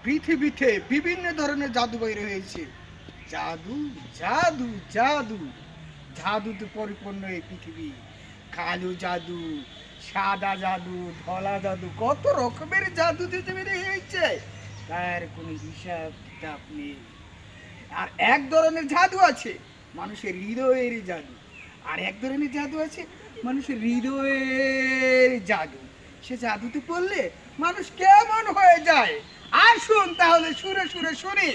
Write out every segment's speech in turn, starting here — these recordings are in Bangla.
পৃথিবীতে বিভিন্ন ধরনের জাদু বাইরে হয়েছে। জাদু, জাদু, জাদু, জাদুতে পরিপূর্ণ এই পৃথিবী। কালো জাদু, সাদা জাদু, ধলা জাদু, কত রকমের জাদু পৃথিবীতে হয়েছে, তার কোনো হিসাব কিতাব নেই। আর এক ধরনের জাদু আছে মানুষের হৃদয়ের জাদু, আর এক ধরনের জাদু আছে মানুষের হৃদয়ের জাদু। সে জাদুতে পড়লে মানুষ কেমন হয়ে যায়, আসুন তাহলে সুরে সুরে শুনি।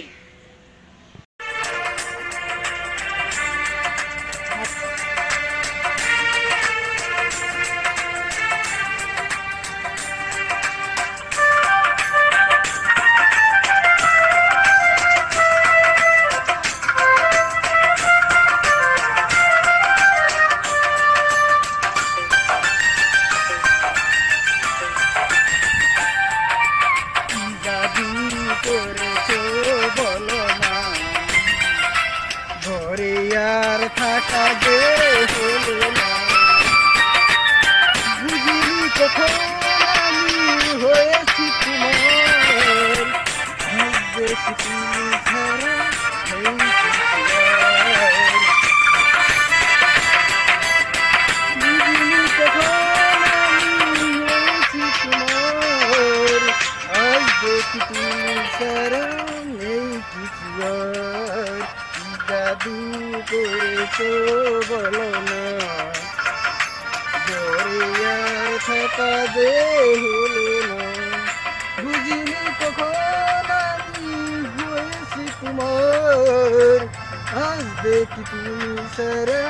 জাদু করেছো বলো না, ঘরে আর থাকা যে হলো না। বুঝিনি কখন আমি হয়েছি তোমার, ভাগ্যের তুমি ছাড়া নেই কিছু আর। বুঝিনি কখন আমি হয়েছি তোমার, ভাগ্যে তুমি ছাড়া নেই কিছু আর। কি জাদু করেছো বলো না, ঘরে আর থাকা যে হলো না। বুঝিনি কখন আমি হয়েছি তোমার, আজ দেখি তুমি ছাড়া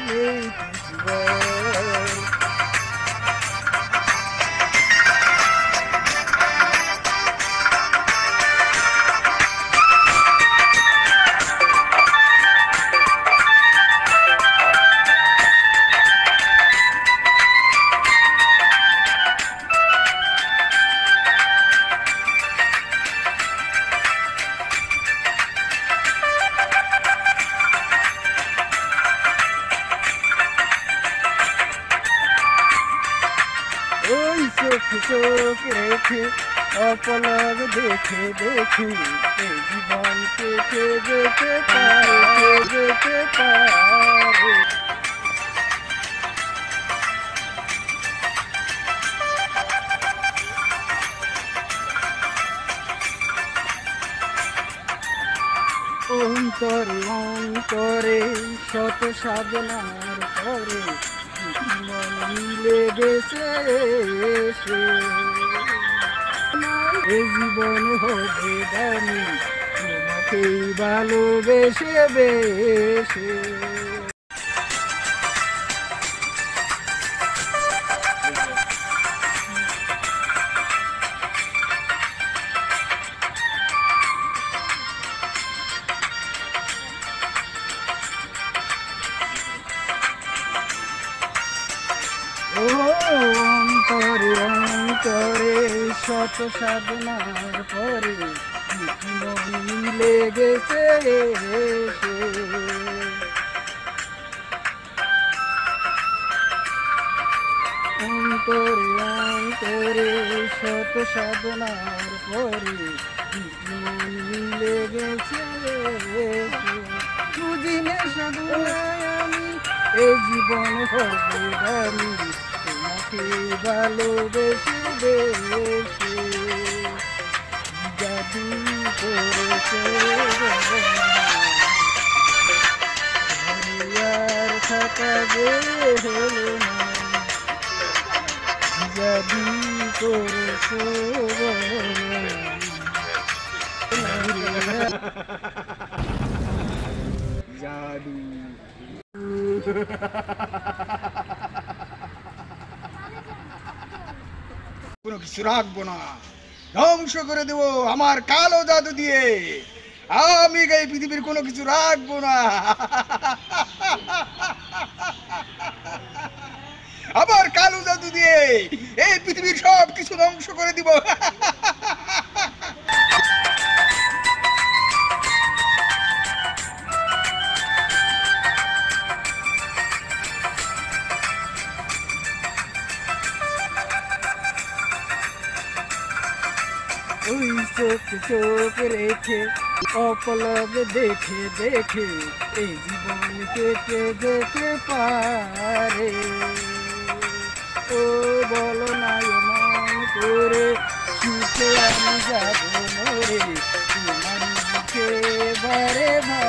নেই কিছু আর। ওই চোখে চোখ রেখে অপলক দেখে দেখে এই জীবন কেটে যেতে পারে, যেতে পারে। অন্তরে অন্তরে শত সাধনার পরে মন মিলে গেছে এসে। এ জীবন হবে দামি তোমাকেই ভালোবেসে বেসে। ও অন্তরে অন্তরে শত সাধনার পরে মন মিলে গেছে এসে। অন্তরে অন্তরে শত সাধনার পরে মন মিলে গেছে এসে। বুঝিনে সাধনায় আমি এ জীবন হবে দামি তোমাকে ভালোবেসে বেসে। জাদু করেছে আর থাকা যে হলো না, জাদু করেছে জাদু। কোনো কিছু রাখবো না, ধ্বংস করে দেবো আমার কালো জাদু দিয়ে। আমি এই পৃথিবীর কোনো কিছু রাখবো না, আমার কালো জাদু দিয়ে এই পৃথিবীর সব কিছু ধ্বংস করে দিব। ওই চোখে চোখ রেখে অপলক দেখে দেখে এই জীবন কেটে যেতে পারে। ও বলো না এমন করে সুখে আমি যাব মরে তোমার বুকে বারে বারে।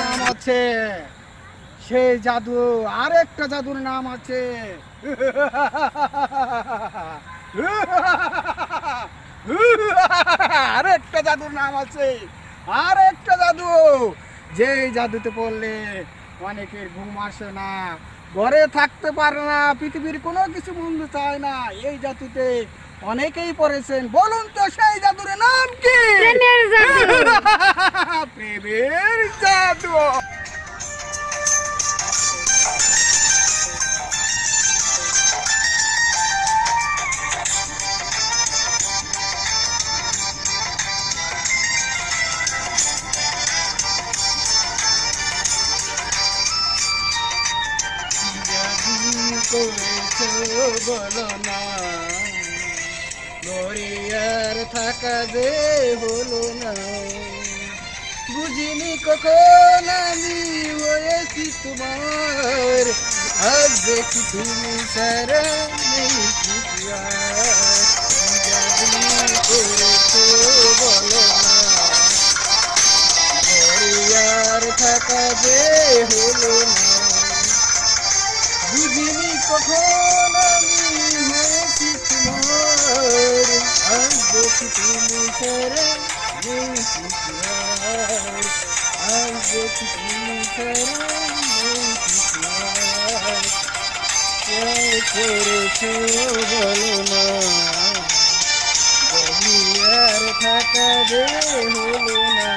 নাম আছে সেই জাদু, আরেকটা জাদুর নাম আছে আরেকটা জাদুর নাম আছে, আরেকটা জাদু। যে জাদুতে পড়লে অনেকের ঘুম আসে না, ঘরে থাকতে পারে না, পৃথিবীর কোনো কিছু বন্ধু চায় না। এই জাদুতে অনেকেই পড়েছেন। বলুন তো সেই জাদুর নাম কি? প্রেমের জাদু। প্রেমের জাদু। করেছো বলো না, ঘরে আর থাকা যে হলো না। বুঝিনি কখন আমি হয়েছি তোমার, আজ দেখি তুমি সারা নেই কিছু আর। জাদু করেছো বলো না, ঘরে আর থাকা যে হলো না। বুঝিনি কখন আমি হয়েছি তোমার, আজ দেখি তুমি ছাড়া নেই কিছু আর। আজ দেখি তুমি ছাড়া নেই কিছু আর। করেছো বলো না, ঘরে আর থাকা যে হলো না।